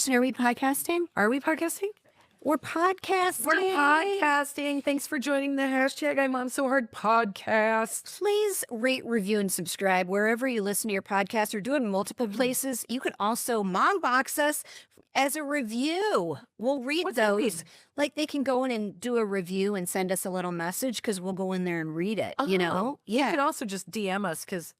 Kristin, are we podcasting? Are we podcasting? We're podcasting. We're podcasting. Thanks for joining the hashtag IMOMSOHARD podcast. Please rate, review, and subscribe wherever you listen to your podcast. We're doing multiple places. You can also mom box us as a review. We'll read those. Like they can go in and do a review and send us a little message because we'll go in there and read it, you know? Yeah. You can also just DM us because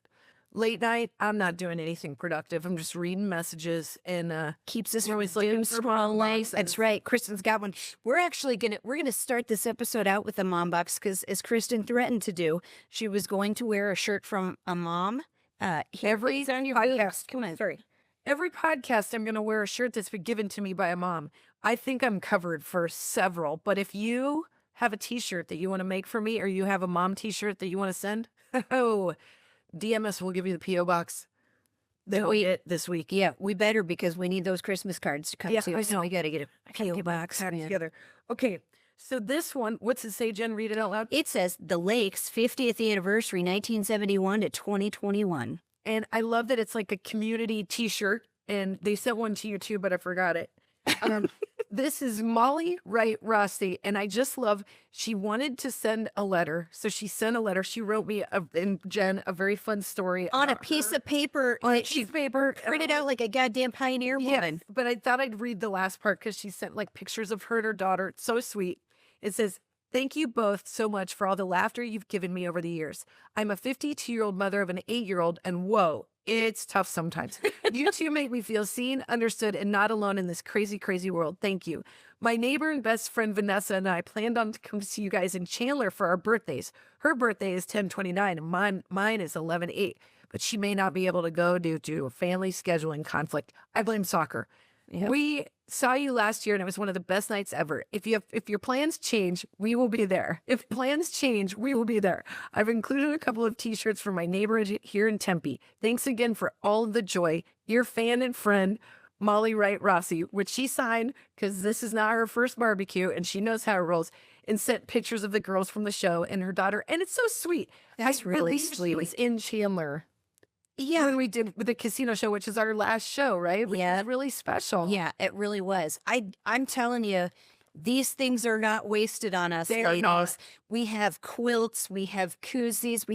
late night, I'm not doing anything productive. I'm just reading messages and keeps us always looking for life. That's right. Kristin's got one. We're actually gonna start this episode out with a mom box because, as Kristin threatened to do, she was going to wear a shirt from a mom. Every podcast, come on, sorry. Every podcast, I'm gonna wear a shirt that's been given to me by a mom. I think I'm covered for several. But if you have a T-shirt that you want to make for me, or you have a mom T-shirt that you want to send, DM us, we'll give you the P.O. box this week. Yeah, we better because we need those Christmas cards to come too. I so know. we got to get a P.O. box together. Okay, so this one, what's it say, Jen? Read it out loud. It says, The Lakes 50th Anniversary, 1971 to 2021. And I love that it's like a community T-shirt, and they sent one to you too, but I forgot it. This is Molly Wright Rossi, and I just love, she wanted to send a letter, so she sent a letter. She wrote me, and Jen, a very fun story. On a piece of paper. On a piece of paper. Printed out like a goddamn pioneer woman. But I thought I'd read the last part because she sent like pictures of her and her daughter. It's so sweet. It says, "Thank you both so much for all the laughter you've given me over the years. I'm a 52-year-old mother of an 8-year-old, and whoa, it's tough sometimes. You two make me feel seen, understood, and not alone in this crazy, crazy world. Thank you. My neighbor and best friend Vanessa and I planned on to come see you guys in Chandler for our birthdays. Her birthday is 10/29, and mine is 11/8. But she may not be able to go due to a family scheduling conflict. I blame soccer. Yep. We saw you last year, and it was one of the best nights ever. If your plans change, we will be there. If plans change, we will be there. I've included a couple of T-shirts for my neighbor here in Tempe. Thanks again for all of the joy. Your fan and friend, Molly Wright Rossi," which she signed because this is not her first barbecue, and she knows how it rolls, and sent pictures of the girls from the show and her daughter. And it's so sweet. That's really sweet. She was in Chandler. Yeah. When we did with the casino show, which is our last show, right? Yeah. It's really special. Yeah, it really was. I'm telling you, these things are not wasted on us. They are not. We have quilts, we have koozies,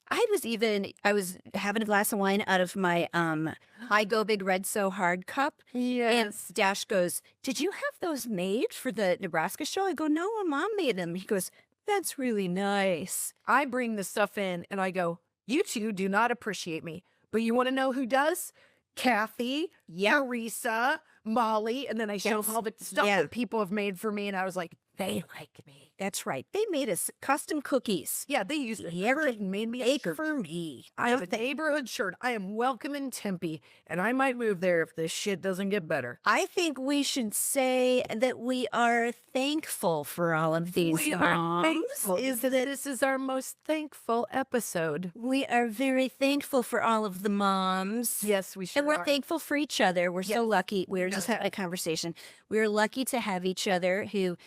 I was having a glass of wine out of my I Go Big Red So Hard cup. Yes. And Dash goes, "Did you have those made for the Nebraska show?" I go, "No, my mom made them." He goes, "That's really nice." I bring the stuff in and I go, "You two do not appreciate me, but you want to know who does? Kathy, Teresa, Molly." And then I show all the stuff that people have made for me. And I was like, they like me. That's right. They made us custom cookies. Yeah, they used it. Made me a shirt for me. I have a neighborhood shirt. I am welcome in Tempe, and I might move there if this shit doesn't get better. I think we should say that we are thankful for all of these moms. This is our most thankful episode. We are very thankful for all of the moms. Yes, we should. And we're thankful for each other. We're so lucky. We were just having a conversation. We're lucky to have each other who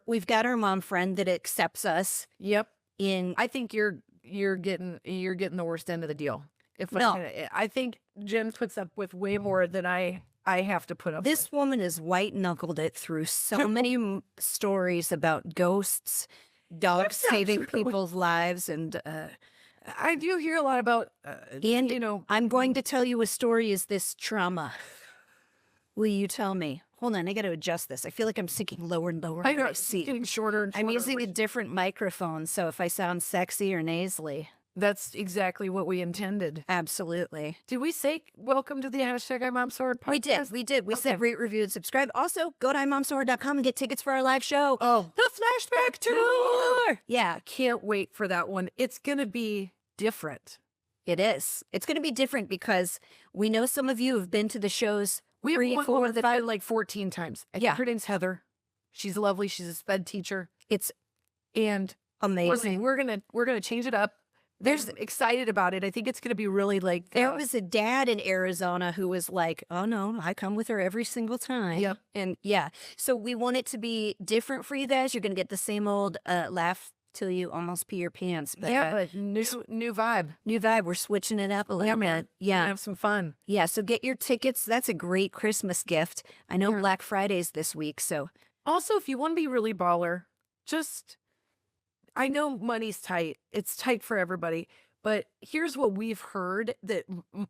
we've got our mom friend that accepts us. Yep. I think you're getting the worst end of the deal. I think Jen puts up with way more than I have to put up with. This woman has white knuckled it through so many stories about ghosts, dogs saving people's lives, and I do hear a lot about I'm going to tell you a story. Is this trauma? Will you tell me? Hold on, I got to adjust this. I feel like I'm sinking lower and lower. I know, it's getting shorter and shorter. I'm using a different microphone, so if I sound sexy or nasally. That's exactly what we intended. Absolutely. Did we say welcome to the hashtag IMOMSOHARD podcast? We did. We said rate, review, and subscribe. Also, go to IMOMSOHARD.com and get tickets for our live show. Oh, the Flashback Tour. Yeah, can't wait for that one. It's going to be different. It is. It's going to be different because we know some of you have been to the shows. We have one that I like 14 times. Her name's Heather. She's lovely. She's a sped teacher. It's amazing. We're gonna change it up. There's excited about it. I think it's gonna be really like. There was a dad in Arizona who was like, "Oh no, I come with her every single time." Yep. And yeah, so we want it to be different for you guys. You're gonna get the same old laugh till you almost pee your pants. But, Yeah, but new vibe. new vibe. We're switching it up a little Yeah, bit. man. Yeah. Have some fun. Yeah. So get your tickets. That's a great Christmas gift. I know Yeah. Black Friday's this week. So Also, if you want to be really baller, just, I know money's tight. It's tight for everybody. But here's what we've heard that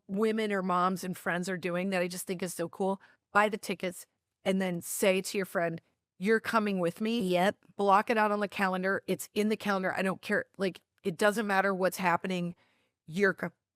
women or moms and friends are doing that I just think is so cool. Buy the tickets and then say to your friend, you're coming with me. yep. Block it out on the calendar. It's in the calendar. I don't care. Like, it doesn't matter what's happening.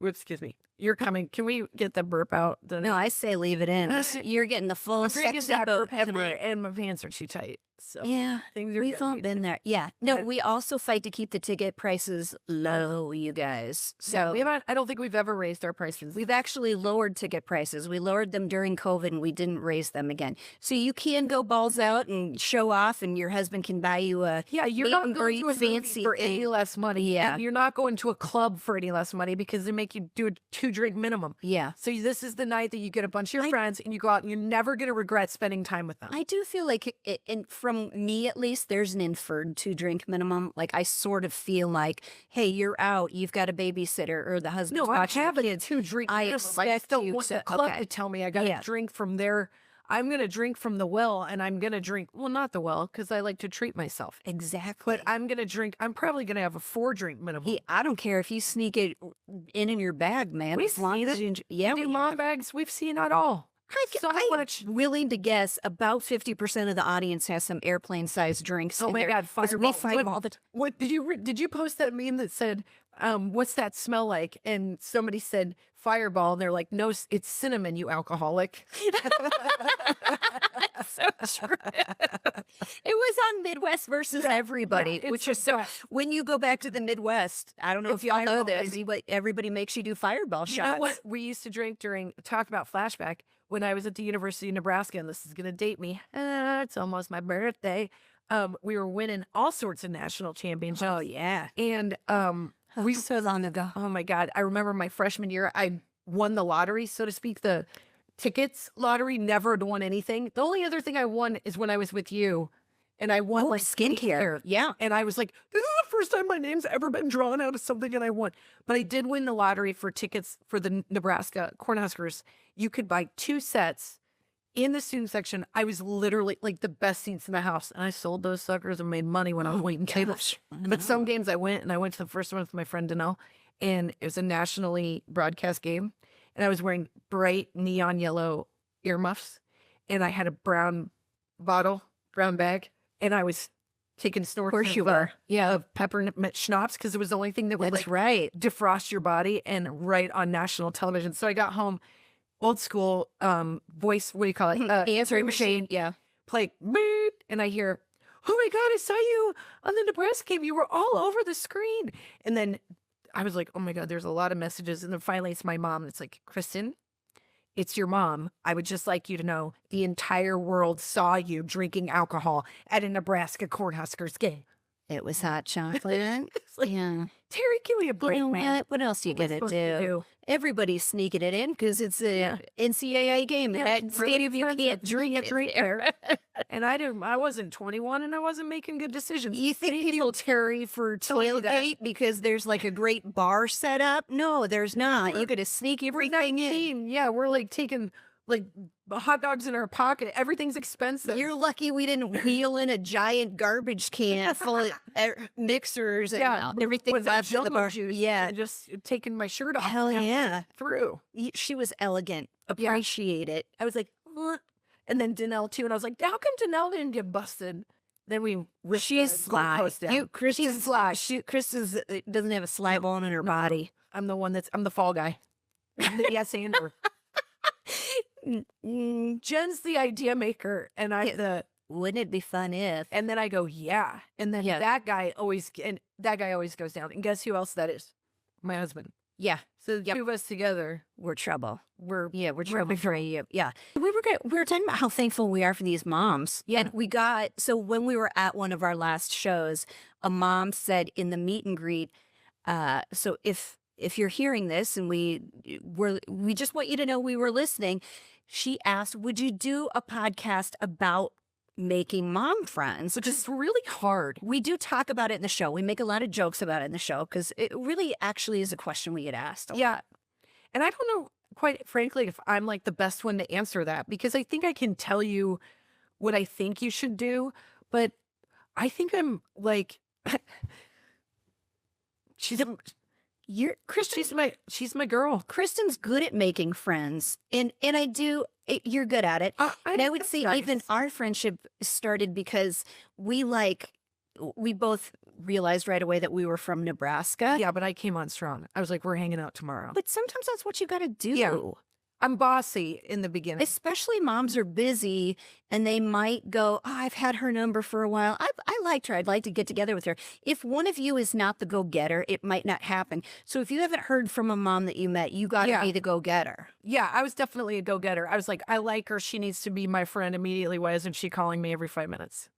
Excuse me. You're coming. Can we get the burp out? No, I say leave it in. You're getting the full sexy sexy burp boat. and my pants are too tight. So Yeah. things are We've all good. been there. Yeah. No, Yeah. we also fight to keep the ticket prices low, you guys. So we haven't, I don't think we've ever raised our prices. we've actually lowered ticket prices. We lowered them during COVID and we didn't raise them again. So you can go balls out and show off and your husband can buy you a Yeah, you're meet not and going greet to a fancy fancy for any thing. less money. Yeah. And you're not going to a club for any less money because they make you do a 2-drink minimum. Yeah. So this is the night that you get a bunch of your I- friends and you go out and you're never going to regret spending time with them. I do feel like, and from me at least, there's an inferred 2-drink minimum. Like I sort of feel like, hey, you're out, you've got a babysitter or the husband's No, I watching. have it in 2-drink I minimum. I expect don't you want to- the club okay. to tell me I got to Yeah. drink from their. I'm going to drink from the well and I'm going to drink, well, not the well, because I like to treat myself. Exactly. But I'm going to drink, I'm probably going to have a 4-drink minimum. Hey, I don't care if you sneak it in your bag, man. We As long see as that. you yeah, In we long bags, we've seen it all. So much. willing to guess about 50% of the audience has some airplane-sized drinks. Oh in my there, God, 'cause we Fireball. fight What- all the time. What did you post that meme that said, what's that smell like? And somebody said Fireball, and they're like, no, it's cinnamon, you alcoholic. So true. It was on Midwest versus everybody, it's which the is so. best. When you go back to the Midwest, I don't know if y'all know Fireball, this, but everybody makes you do Fireball You know shots. what we used to drink talk about flashback, when I was at the University of Nebraska, and this is going to date me. It's almost my birthday. We were winning all sorts of national championships. Oh yeah, And we so long ago. oh my God, I remember my freshman year, I won the lottery, so to speak, the tickets lottery. Never had won anything. The only other thing I won is when I was with you, and I won Oh, like skincare. Yeah. And I was like, this is the first time my name's ever been drawn out of something and I won. But I did win the lottery for tickets for the Nebraska Cornhuskers. You could buy 2 sets in the student section. I was literally like the best seats in the house. And I sold those suckers and made money when I was waiting tables. But some games I went to the first one with my friend Danelle. And it was a nationally broadcast game. And I was wearing bright neon yellow earmuffs. And I had a brown bag. And I was taking snorts. Of course you were. Yeah, of peppermint schnapps because it was the only thing that would That's like right. defrost your body and right on national television. So I got home, old school voice, what do you call it? Answering machine. Yeah. Play beep, and I hear, oh my God, I saw you on the Nebraska game. You were all over the screen. And then I was like, oh my God, there's a lot of messages. And then finally it's my mom. And it's like, Kristin, it's your mom. I would just like you to know the entire world saw you drinking alcohol at a Nebraska Cornhuskers game. It was hot chocolate. It's like, Yeah. Terry, give me a break, You know man. what else you What's gonna supposed to do? Everybody's sneaking it in because it's a NCAA game. Yeah, That it's stadium you really can't drink it there. And I wasn't 21 and I wasn't making good decisions. You think people Terry for telling me that. tailgate because there's like a great bar set up? No, there's not. You gotta sneak We're everything in. 19. Yeah, we're like taking like hot dogs in our pocket. Everything's expensive. You're lucky we didn't wheel in a giant garbage can full of mixers and everything Was that left in the Jell-O bar. juice? Yeah. Just taking my shirt off. Hell halfway yeah. Through. She was elegant. Appreciate it. I was like, what? And then Danelle too. And I was like, how come Danelle didn't get busted? Then we ripped She's the sly. goalpost down. Chris is sly. Chris doesn't have a sly bone in her body. I'm the fall guy. I'm the yes ander. Jen's the idea maker, and I'm the. Wouldn't it be fun if? And then I go, yeah. And then Yeah. that guy always goes down. And guess who else that is? My husband. Yeah, So the two of us together, we're trouble. we're Trouble for you. Yeah, we were talking about how thankful we are for these moms. Yeah. And we got so when we were at one of our last shows, a mom said in the meet and greet. So if you're hearing this and we just want you to know we were listening. She asked, would you do a podcast about making mom friends. Which is really hard. We do talk about it in the show. We make a lot of jokes about it in the show because it really actually is a question we get asked. Yeah. And I don't know, quite frankly, if I'm like the best one to answer that, because I think I can tell you what I think you should do, but I think I'm like, she's my girl. Kristen's good at making friends, and you're good at it. And I would say even our friendship started because we both realized right away that we were from Nebraska. Yeah, but I came on strong. I was like, we're hanging out tomorrow. But sometimes that's what you got to do. Yeah. I'm bossy in the beginning. Especially moms are busy and they might go, oh, I've had her number for a while. I liked her. I'd like to get together with her. If one of you is not the go-getter, it might not happen. So if you haven't heard from a mom that you met, you got to be the go-getter. Yeah, I was definitely a go-getter. I was like, I like her. She needs to be my friend immediately. Why isn't she calling me every 5 minutes?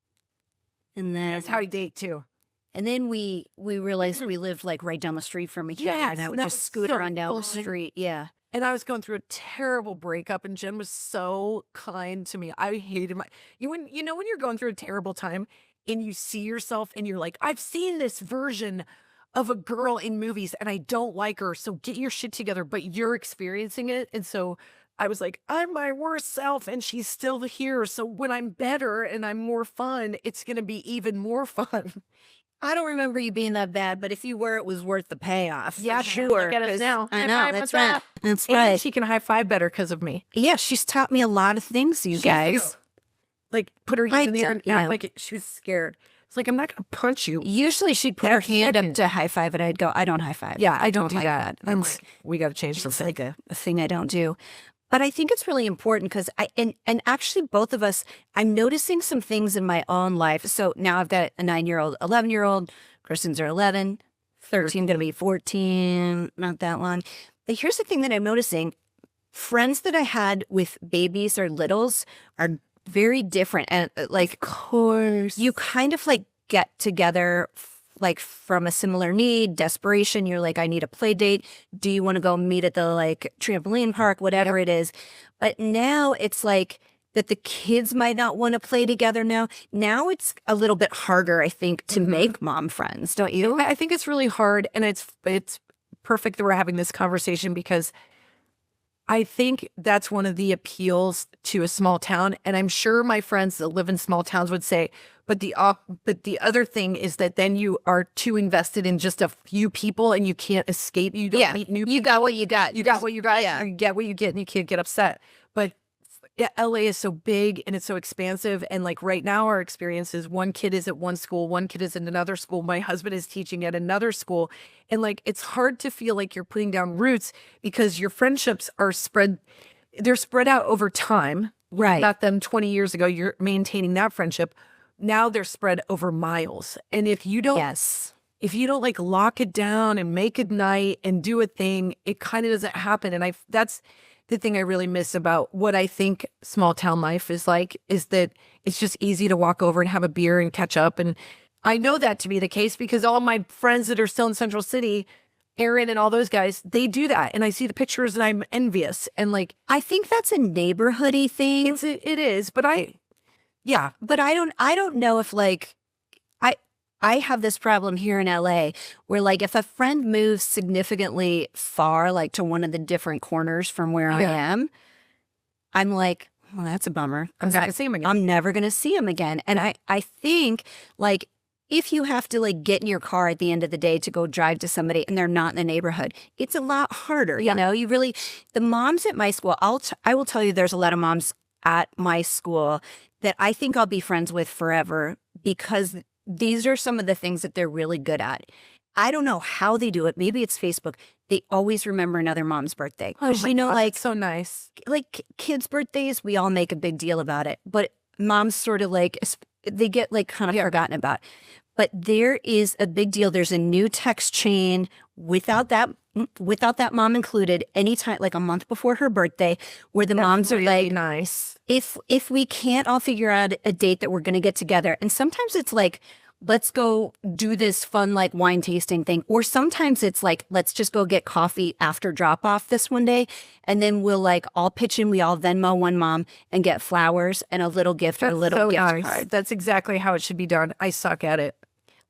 And then that's how I date too. And then we realized we lived like right down the street from each other. And I would just scoot on down the street. Yeah. And I was going through a terrible breakup, and Jen was so kind to me. I hated when you're going through a terrible time and you see yourself and you're like, I've seen this version of a girl in movies and I don't like her. So get your shit together, but you're experiencing it. And so I was like, I'm my worst self and she's still here. So when I'm better and I'm more fun, it's going to be even more fun. I don't remember you being that bad, but if you were, it was worth the payoff. Yeah, sure. Look at us now. I know, that's right. That's right. And she can high five better because of me. Yeah, she's taught me a lot of things, you guys. Like, put her hand in the air. Yeah, like she was scared. It's like, I'm not going to punch you. Usually she'd put her hand up to high five, and I'd go, I don't high five. Yeah, I don't do that. I'm like, we got to change this. It's like a thing I don't do. But I think it's really important because and actually both of us, I'm noticing some things in my own life. So now I've got a 9-year-old, 11-year-old. Kristen's are 11, 13, going to be 14, not that long. But here's the thing that I'm noticing. Friends that I had with babies or littles are very different. And like, of course, you kind of like get together like from a similar need, desperation. You're like, I need a play date. Do you want to go meet at the like trampoline park, whatever it is? But now it's like that the kids might not want to play together now. Now it's a little bit harder, I think, to make mom friends, don't you? I think it's really hard. And it's perfect that we're having this conversation because I think that's one of the appeals to a small town. And I'm sure my friends that live in small towns would say, but the other thing is that then you are too invested in just a few people and you can't escape. You don't meet new people. You got what you got. You got what you got. Yeah. You get what you get and you can't get upset. But yeah, LA is so big and it's so expansive. And like right now our experience is one kid is at one school, one kid is in another school. My husband is teaching at another school. And like, it's hard to feel like you're putting down roots because your friendships are they're spread out over time. Right. Not them 20 years ago, you're maintaining that friendship. Now they're spread over miles. And if you don't, if you don't like lock it down and make it night and do a thing, it kind of doesn't happen. And that's the thing I really miss about what I think small town life is like, is that it's just easy to walk over and have a beer and catch up. And I know that to be the case because all my friends that are still in Central City, Aaron and all those guys, they do that. And I see the pictures and I'm envious. And like, I think that's a neighborhoody thing. It is, but but I don't know if like, I have this problem here in LA where like if a friend moves significantly far, like to one of the different corners from where I am, I'm like, well, that's a bummer. I'm not gonna see him again. I'm never going to see him again. And I think like if you have to like get in your car at the end of the day to go drive to somebody and they're not in the neighborhood, it's a lot harder. You know, the moms at my school, I will tell you there's a lot of moms at my school that I think I'll be friends with forever because these are some of the things that they're really good at. I don't know how they do it. Maybe it's Facebook. They always remember another mom's birthday. Oh, you know, like so nice. Like kids' birthdays, we all make a big deal about it. But moms sort of like, they get like kind of forgotten about. But there is a big deal. There's a new text chain without that mom included anytime, like a month before her birthday, where the moms are really like, nice. If we can't all figure out a date that we're going to get together. And sometimes it's like let's go do this fun like wine tasting thing. Or sometimes it's like, let's just go get coffee after drop off this one day. And then we'll like all pitch in. We all Venmo one mom and get flowers and a little gift or a little gift card. That's exactly how it should be done. I suck at it.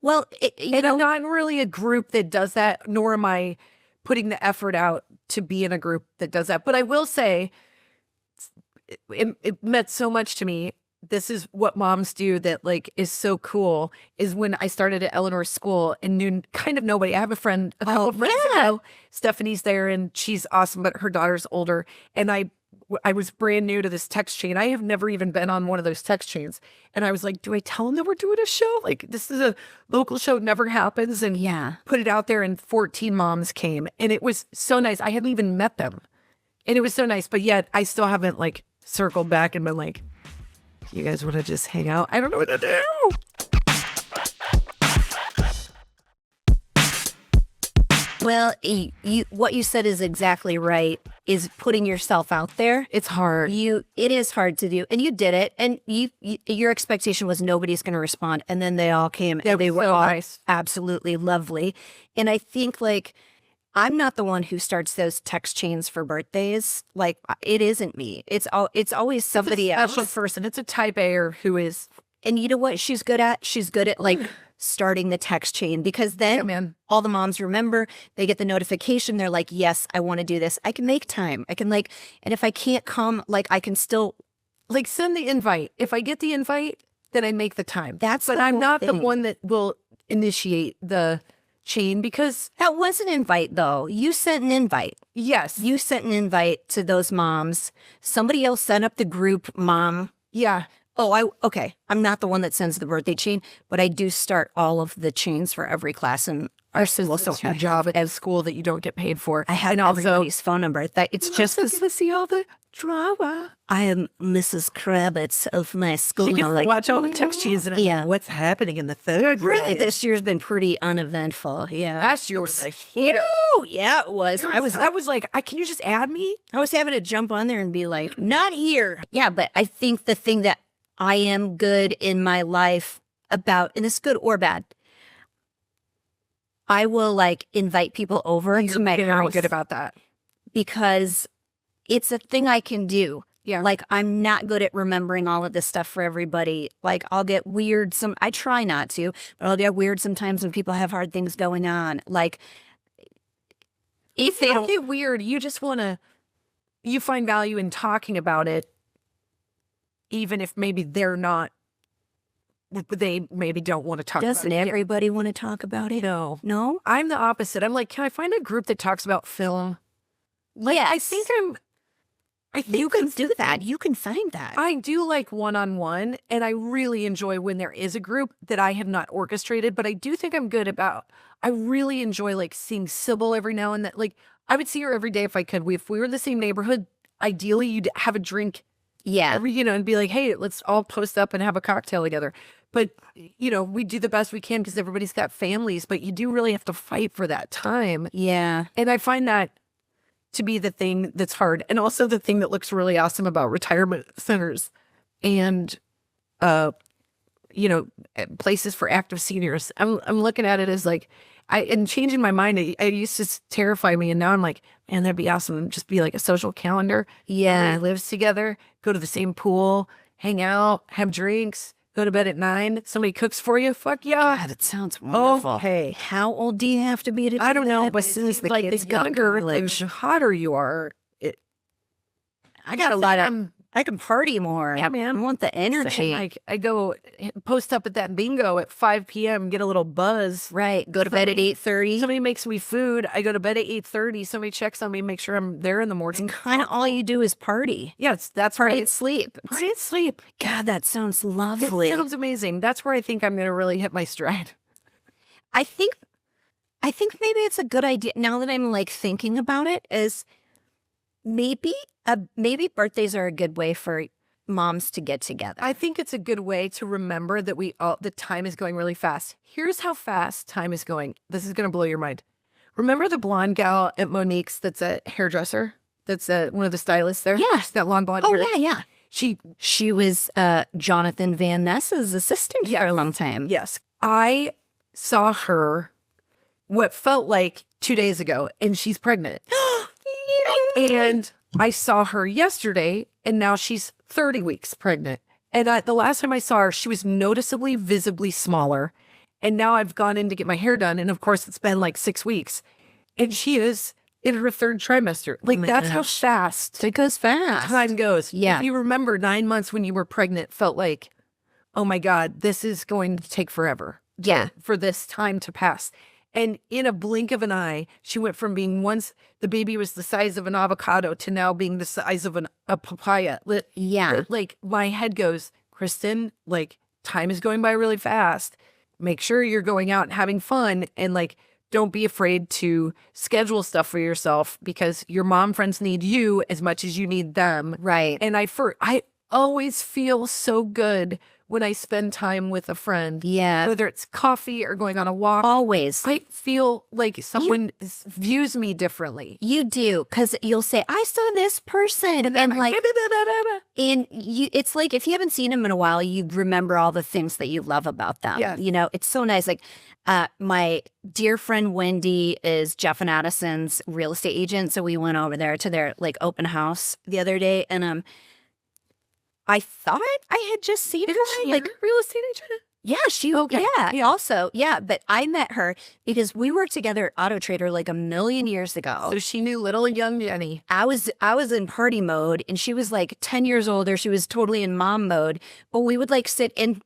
Well, I'm not really a group that does that, nor am I putting the effort out to be in a group that does that. But I will say, it meant so much to me. This is what moms do that like is so cool, is when I started at Eleanor's school and knew kind of nobody. I have a friend, a couple of friends ago. Stephanie's there and she's awesome, but her daughter's older. And I was brand new to this text chain. I have never even been on one of those text chains. And I was like, do I tell them that we're doing a show? Like, this is a local show, never happens. And put it out there and 14 moms came. And it was so nice. I hadn't even met them. And it was so nice. But yet I still haven't like circled back and been like, you guys want to just hang out? I don't know what to do. Well, what you said is exactly right, is putting yourself out there. It's hard. It is hard to do. And you did it. And your expectation was nobody's going to respond. And then they all came. Yeah, and they were so all nice. Absolutely lovely. And I think like, I'm not the one who starts those text chains for birthdays. Like, it isn't me. It's always somebody else. Special person. It's a type A who is. And you know what she's good at? She's good at like starting the text chain, because then all the moms remember, they get the notification. They're like, yes, I want to do this. I can make time. I can like, and if I can't come, like I can still like send the invite. If I get the invite, then I make the time. But I'm not the one that will initiate the chain, because that was an invite though. You sent an invite. Yes. You sent an invite to those moms. Somebody else sent up the group mom. Yeah. Oh, okay. I'm not the one that sends the birthday chain, but I do start all of the chains for every class in our school. So it's your job at school that you don't get paid for. I had everybody's phone number. It's just to see all the drama. I am Mrs. Kravitz of my school. You can watch all the text chains and what's happening in the third grade. Really, this year's been pretty uneventful. Yeah, last year was like, yeah, it was. I was like, can you just add me? I was having to jump on there and be like, not here. Yeah, but I think the thing that I am good in my life about, and it's good or bad, I will like invite people over to my house. Good about that, because it's a thing I can do. Yeah. Like, I'm not good at remembering all of this stuff for everybody. Like, I'll get weird. I try not to, but I'll get weird sometimes when people have hard things going on. Like, if they don't get weird, you just want to, you find value in talking about it, even if maybe they're not, they maybe don't want to talk about it. Doesn't everybody want to talk about it? No. No? I'm the opposite. I'm like, can I find a group that talks about film? Like, yes. I think you can do that. You can find that. I do like one-on-one, and I really enjoy when there is a group that I have not orchestrated, but I do think I'm good about, I really enjoy like seeing Sybil every now and then. Like, I would see her every day if I could. If we were in the same neighborhood, ideally you'd have a drink. Yeah. And be like, hey, let's all post up and have a cocktail together. But, we do the best we can because everybody's got families, but you do really have to fight for that time. Yeah. And I find that to be the thing that's hard. And also the thing that looks really awesome about retirement centers and, places for active seniors. I'm looking at it as like, and changing my mind, it used to terrify me. And now I'm like, man, that'd be awesome. Just be like a social calendar. Yeah. Lives together, go to the same pool, hang out, have drinks, go to bed at 9. Somebody cooks for you. Fuck yeah. God, it sounds wonderful. Oh, hey. How old do you have to be to do I don't know, that? but as soon as the kids younger, the hotter you are, I got a lot of, I can party more. Yeah, man. I want the energy. Like, I go post up at that bingo at 5 p.m., get a little buzz. Right. Go to bed at 8:30. Somebody makes me food. I go to bed at 8:30. Somebody checks on me, make sure I'm there in the morning. Kind of all you do is party. Yeah, that's Party and sleep. Party and sleep. God, that sounds lovely. It sounds amazing. That's where I think I'm going to really hit my stride. I think maybe it's a good idea, now that I'm like thinking about it, is maybe birthdays are a good way for moms to get together. I think it's a good way to remember that the time is going really fast. Here's how fast time is going. This is going to blow your mind. Remember the blonde gal at Monique's that's a hairdresser? That's one of the stylists there? Yeah. She's got long blonde hair. Oh, yeah, yeah. She was Jonathan Van Ness's assistant for a long time. Yes. I saw her what felt like 2 days ago, and she's pregnant. And I saw her yesterday, and now she's 30 weeks pregnant. And the last time I saw her, she was noticeably, visibly smaller. And now I've gone in to get my hair done. And of course, it's been like 6 weeks. And she is in her 3rd trimester. Like, that's how fast It goes fast. time goes. Yeah. If you remember, 9 months when you were pregnant felt like, oh my God, this is going to take forever. Yeah. For this time to pass. And in a blink of an eye, she went from being once the baby was the size of an avocado to now being the size of a papaya. Yeah. Like, my head goes, Kristin, like, time is going by really fast. Make sure you're going out and having fun, and like, don't be afraid to schedule stuff for yourself, because your mom friends need you as much as you need them. Right. And I always feel so good when I spend time with a friend. Yeah. Whether it's coffee or going on a walk. Always. I feel like someone views me differently. You do, because you'll say, I saw this person. And like, and you, it's like, if you haven't seen them in a while, you remember all the things that you love about them. Yeah. You know, it's so nice. Like, my dear friend Wendy is Jeff and Addison's real estate agent. So we went over there to their like open house the other day. And I thought I had just seen her. Like, real estate agent? Yeah, she, Okay. yeah, he also, yeah, but I met her because we worked together at Auto Trader like a million years ago. So she knew little young Jenny. I was in party mode, and she was like 10 years older. She was totally in mom mode, but we would like sit in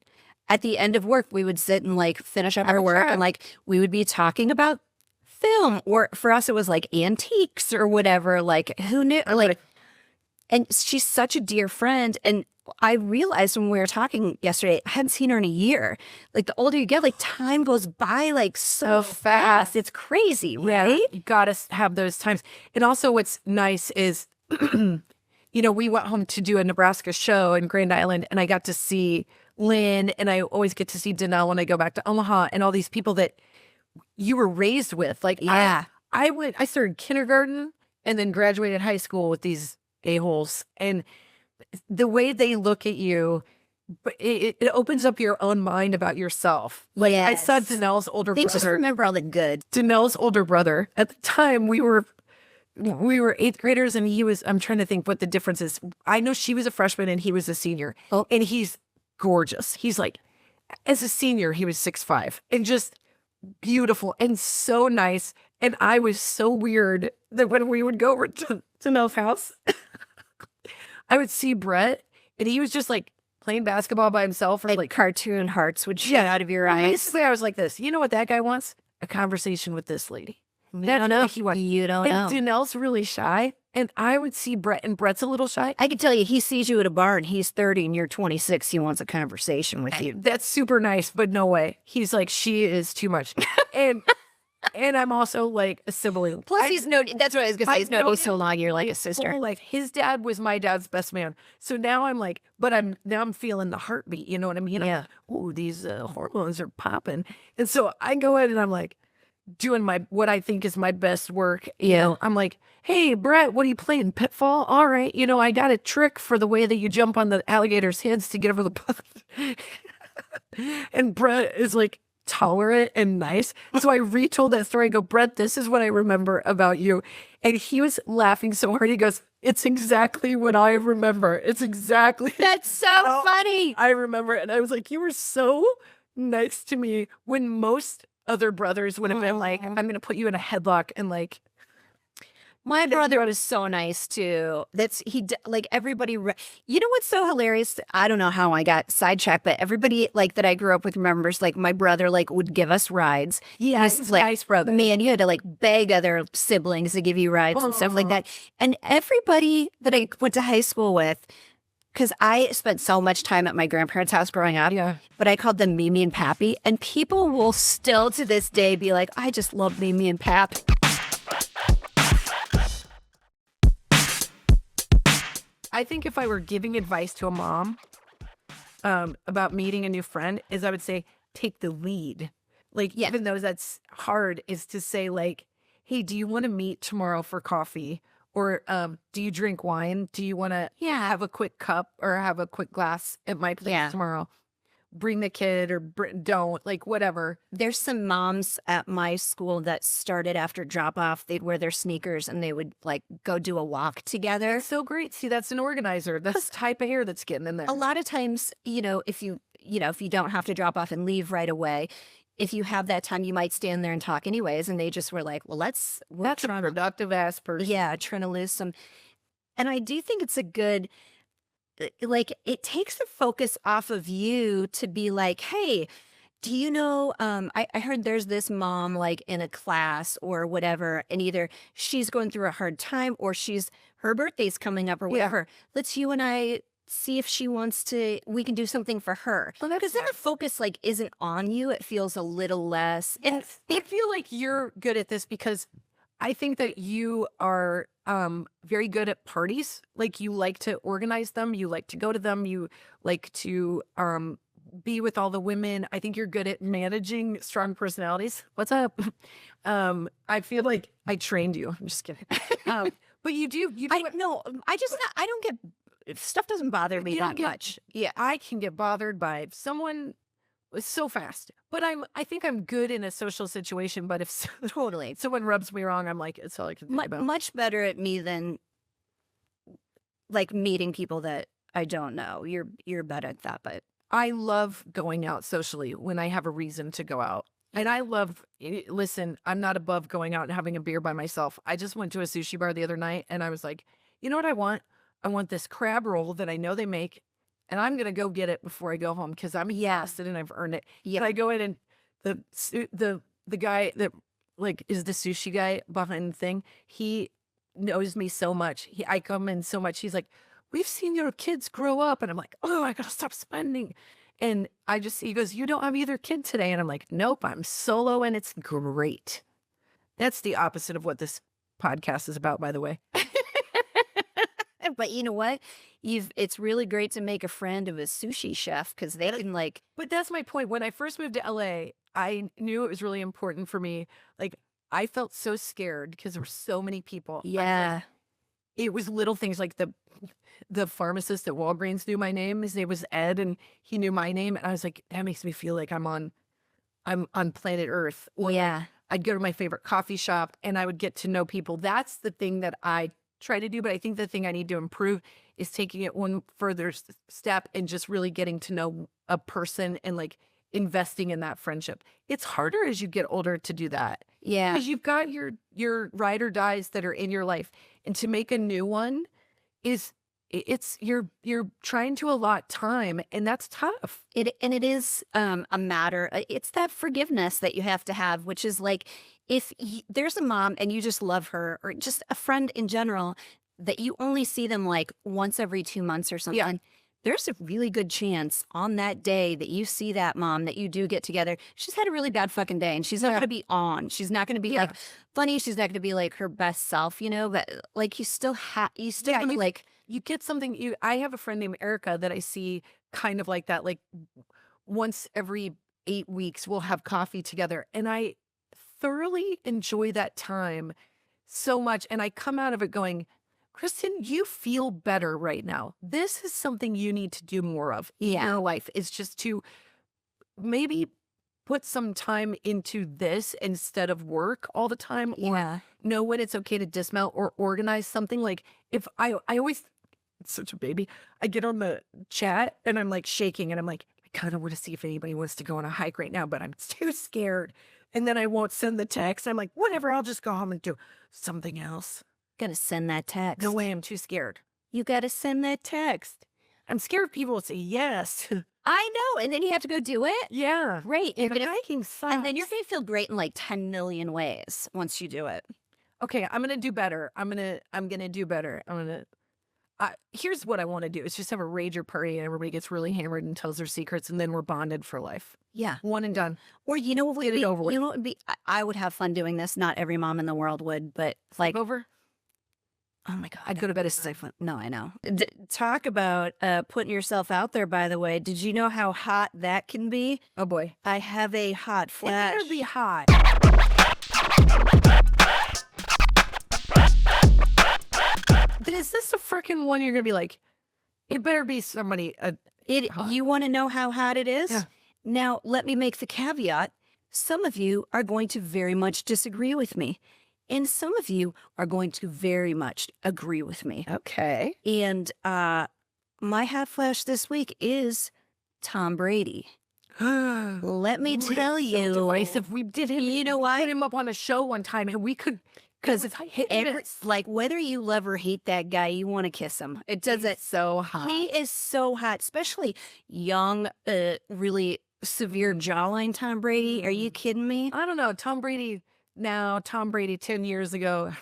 at the end of work, we would sit and like finish up our work, and like we would be talking about film, or for us, it was like antiques or whatever, like who knew, like, and she's such a dear friend. And I realized when we were talking yesterday, I hadn't seen her in a year. Like, the older you get, like, time goes by like so fast. It's crazy, right? You gotta have those times. And also what's nice is, you know, we went home to do a Nebraska show in Grand Island, and I got to see Lynn, and I always get to see Danelle when I go back to Omaha, and all these people that you were raised with. Like, Yeah. I started kindergarten and then graduated high school with these a-holes, and the way they look at you, but it opens up your own mind about yourself. Like, I saw Danelle's older They just brother. remember all the good. Danelle's older brother. At the time, we were 8th graders, and he was, I'm trying to think what the difference is. I know she was a freshman and he was a senior. Oh. And he's gorgeous. He's like, as a senior, he was 6'5", and just beautiful and so nice. And I was so weird that when we would go over to Danelle's house, I would see Brett, and he was just like playing basketball by himself, or Like, like, cartoon hearts would shoot out of your eyes. basically, I was like this. You know what that guy wants? A conversation with this lady. You don't know. You don't know. And Danelle's really shy, and I would see Brett, and Brett's a little shy. I can tell you, he sees you at a bar and he's 30 and you're 26. He wants a conversation with you. That's super nice, but no way. He's like, she is too much. And I'm also like a sibling. Plus, he's known, that's what I was going to say. He's known know you so long, you're like a sister. Like, his dad was my dad's best man. So now I'm like, but I'm feeling the heartbeat. You know what I mean? Yeah. Oh, these hormones are popping. And so I go in and I'm like doing what I think is my best work. Yeah. I'm like, hey, Brett, what are you playing? Pitfall? All right. You know, I got a trick for the way that you jump on the alligator's heads to get over the puff. And Brett is like tolerant and nice. So I retold that story. I go, Brett, this is what I remember about you. And he was laughing so hard. He goes, it's exactly what I remember. It's exactly. That's so funny. I remember it. And I was like, you were so nice to me, when most other brothers would have been like, I'm going to put you in a headlock and like. My brother was so nice too. Like, everybody, you know what's so hilarious? I don't know how I got sidetracked, but everybody like that I grew up with remembers, like, my brother like would give us rides. Yes, like, nice brother. Man, you had to like beg other siblings to give you rides and stuff like that. And everybody that I went to high school with, because I spent so much time at my grandparents' house growing up, Yeah. but I called them Mimi and Pappy. And people will still to this day be like, I just love Mimi and Pappy. I think if I were giving advice to a mom about meeting a new friend, is I would say, take the lead. Like, Yeah. even though that's hard, is to say like, hey, do you want to meet tomorrow for coffee? Or do you drink wine? Do you want to have a quick cup or have a quick glass at my place tomorrow? bring the kid or don't, like whatever. There's some moms at my school that started after drop off. They'd wear their sneakers and they would like go do a walk together. So great. See, that's an organizer. That's the type of hair that's getting in there. A lot of times, if you don't have to drop off and leave right away, if you have that time, you might stand there and talk anyways. And they just were like, well, that's a productive ass person. Yeah, trying to lose some. And I do think it's a good, like, it takes the focus off of you to be like, hey, do you know, I heard there's this mom like in a class or whatever, and either she's going through a hard time or her birthday's coming up or whatever. Let's you and I see if we can do something for her. Well, because then the focus like isn't on you. It feels a little less. And I feel like you're good at this because I think that you are very good at parties. Like you like to organize them. You like to go to them. You like to be with all the women. I think you're good at managing strong personalities. What's up? I feel like I trained you. I'm just kidding. But you do. I don't get, stuff doesn't bother me that much. Yeah, I can get bothered by someone so fast. But I think I'm good in a social situation. But if totally someone rubs me wrong, I'm like, it's all I can think about. Much better at me than like meeting people that I don't know. You're better at that, but I love going out socially when I have a reason to go out. And listen, I'm not above going out and having a beer by myself. I just went to a sushi bar the other night and I was like, you know what I want? I want this crab roll that I know they make, and I'm going to go get it before I go home because I'm exhausted and I've earned it. Yeah. And I go in and the guy that like is the sushi guy behind the thing, he knows me so much. I come in so much. He's like, we've seen your kids grow up. And I'm like, oh, I got to stop spending. And he goes, you don't have either kid today. And I'm like, nope, I'm solo and it's great. That's the opposite of what this podcast is about, by the way. But you know what? It's really great to make a friend of a sushi chef because they can like. But that's my point. When I first moved to LA, I knew it was really important for me. Like I felt so scared because there were so many people. Yeah. It was little things like the pharmacist at Walgreens knew my name. His name was Ed, and he knew my name. And I was like, that makes me feel like I'm on planet Earth. Or yeah. I'd go to my favorite coffee shop and I would get to know people. That's the thing that I try to do. But I think the thing I need to improve is taking it one further step and just really getting to know a person and like investing in that friendship. It's harder as you get older to do that. Yeah. Because you've got your ride or dies that are in your life. And to make a new one you're trying to allot time, and that's tough. It is a matter. It's that forgiveness that you have to have, which is like if there's a mom and you just love her, or just a friend in general that you only see them like once every 2 months or something. Yeah. There's a really good chance on that day that you see that mom, that you do get together, she's had a really bad fucking day and she's not going to be on. She's not going to be like funny. She's not going to be like her best self, but like you still have like. You get something. I have a friend named Erica that I see kind of like that. Like once every 8 weeks, we'll have coffee together. And I thoroughly enjoy that time so much. And I come out of it going, Kristin, you feel better right now. This is something you need to do more of in your life. It's just to maybe put some time into this instead of work all the time. Or know when it's okay to dismount or organize something. Like if I always, it's such a baby. I get on the chat and I'm like shaking and I'm like, I kind of want to see if anybody wants to go on a hike right now, but I'm too scared. And then I won't send the text. I'm like, whatever, I'll just go home and do something else. Gotta send that text. No way, I'm too scared. You gotta send that text. I'm scared people will say yes. I know, and then you have to go do it. Yeah. Great. Hiking sucks. And then you're gonna feel great in like 10 million ways once you do it. Okay, I'm gonna do better. I'm gonna do better. Here's what I want to do. Is just have a rager party and everybody gets really hammered and tells their secrets, and then we're bonded for life. Yeah. One and done. Or you know what would Get be, it over with. you know what would be, I would have fun doing this. Not every mom in the world would, but like over. Oh my God. I'd go to bed as soon as I fun. No, I know. Talk about putting yourself out there, by the way. Did you know how hot that can be? Oh boy. I have a hot flash. It better be hot. But is this the freaking one you're going to be like, it better be somebody, You want to know how hot it is? Yeah. Now, let me make the caveat. Some of you are going to very much disagree with me, and some of you are going to very much agree with me. Okay. And my hot flash this week is Tom Brady. Let me tell you. Divisive. We did him. You know why? Put him up on a show one time, and we could. Because it's like whether you love or hate that guy, you want to kiss him. It does it. So hot. He is so hot, especially young, really severe jawline Tom Brady. Are you kidding me? I don't know. Tom Brady now. Tom Brady 10 years ago.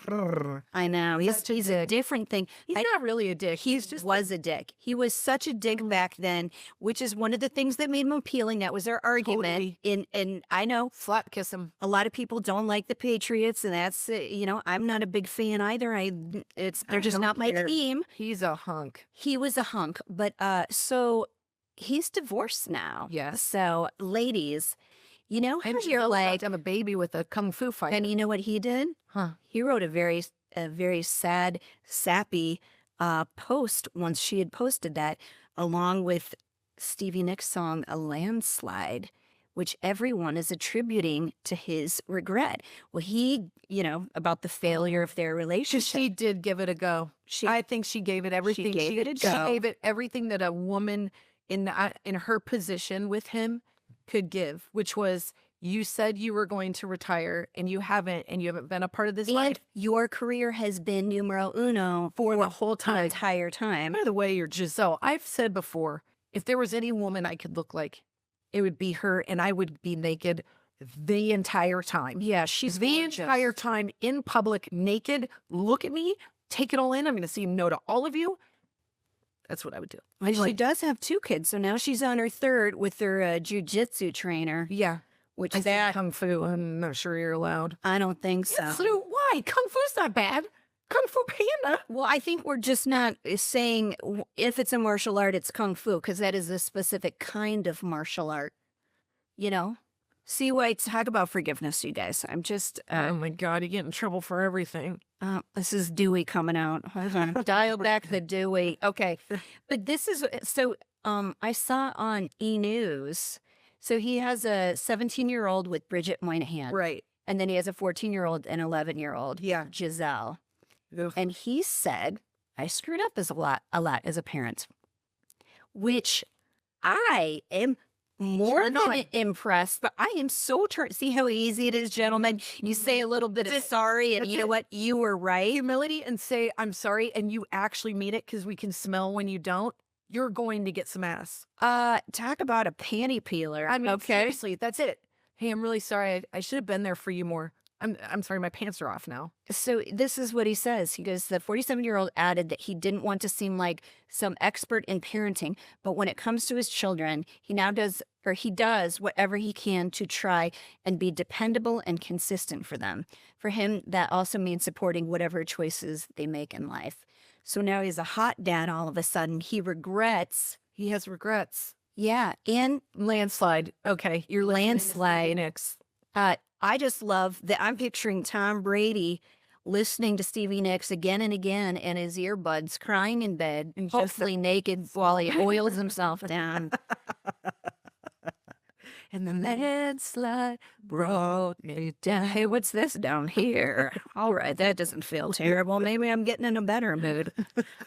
I know. He's a different thing. He's not really a dick. He's just was a dick. He was such a dick back then, which is one of the things that made him appealing. That was our argument. Totally. And I know slap kiss him. a lot of people don't like the Patriots, and that's I'm not a big fan either. They're just not my team. He's a hunk. He was a hunk, but so he's divorced now. Yes. So ladies, you know how you're like, I'm a baby with a kung fu fight. and you know what he did? Huh. He wrote a very sad, sappy post once she had posted that, along with Stevie Nicks' song "A Landslide," which everyone is attributing to his regret. Well, he, about the failure of their relationship. She did give it a go. I think she gave it everything. She gave it a She go. gave it everything that a woman in her position with him could give, which was, you said you were going to retire and you haven't been a part of this life. And your career has been numero uno For the whole time. entire time. By the way, you're Giselle. I've said before, if there was any woman I could look like, it would be her, and I would be naked the entire time. Yeah, she's The gorgeous. entire time in public, naked. Look at me. Take it all in. I'm going to say no to all of you. That's what I would do. And she does have 2 kids, so now she's on her 3rd with her jujitsu trainer. Yeah. Which I think kung fu, I'm not sure you're allowed. I don't think so. Why? Kung fu's not bad. Kung Fu Panda. Well, I think we're just not saying if it's a martial art, it's kung fu, because that is a specific kind of martial art. See why I talk about forgiveness, you guys. I'm just, Oh my God, you get in trouble for everything. this is Dewey coming out. Hold on. Dial back the Dewey. Okay. But this is, so I saw on E! News, so he has a 17-year-old with Bridget Moynihan. Right. And then he has a 14-year-old and 11-year-old. Yeah. Giselle. Ugh. And he said, I screwed up a lot as a parent, which I am more than impressed, but I am so turned. See how easy it is, gentlemen? You say a little bit of sorry, and you know what? You were right. Humility and say, I'm sorry, and you actually mean it, because we can smell when you don't. You're going to get some ass. Talk about a panty peeler. I mean, okay. seriously, that's it. Hey, I'm really sorry. I should have been there for you more. I'm sorry, my pants are off now. So this is what he says. He goes, the 47-year-old added that he didn't want to seem like some expert in parenting, but when it comes to his children, he does whatever he can to try and be dependable and consistent for them. For him, that also means supporting whatever choices they make in life. So now he's a hot dad all of a sudden. He regrets. He has regrets. Yeah. And Landslide. Okay. You're Landslide. Nicks. I just love that I'm picturing Tom Brady listening to Stevie Nicks again and again and his earbuds, crying in bed, and hopefully naked while he oils himself down. And the landslide brought me down. Hey, what's this down here? All right, that doesn't feel terrible. Maybe I'm getting in a better mood.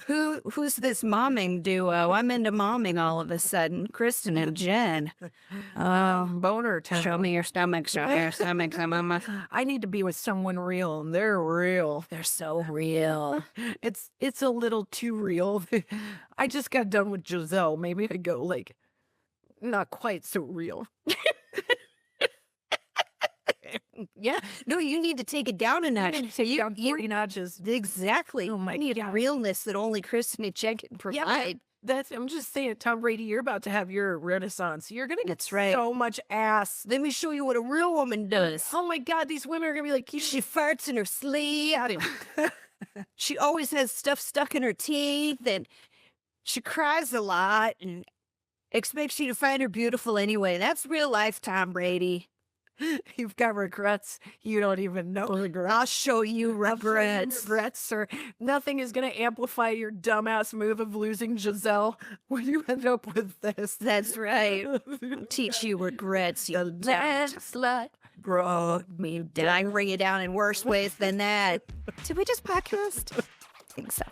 Who's this momming duo? I'm into momming all of a sudden. Kristin and Jen. Boner town. Show me your stomach. Show me your stomach. I need to be with someone real, and they're real. They're so real. It's a little too real. I just got done with Giselle. Maybe I go like, not quite so real. Yeah. No, you need to take it down a notch. So Down 3 notches. Exactly. Oh my You need God. realness that only Kristin and Jen can provide. I'm just saying, Tom Brady, you're about to have your renaissance. You're going to get That's right. so much ass. Let me show you what a real woman does. Oh my God, these women are going to be like, She farts in her sleep. She always has stuff stuck in her teeth, and she cries a lot and expects you to find her beautiful anyway. That's real life, Tom Brady. You've got regrets. You don't even know regrets. I'll show you regrets. Regrets or nothing is going to amplify your dumbass move of losing Giselle when you end up with this. That's right. Teach you regrets, you damn slut. Bro, did I bring you down in worse ways than that? Did we just podcast? I think so.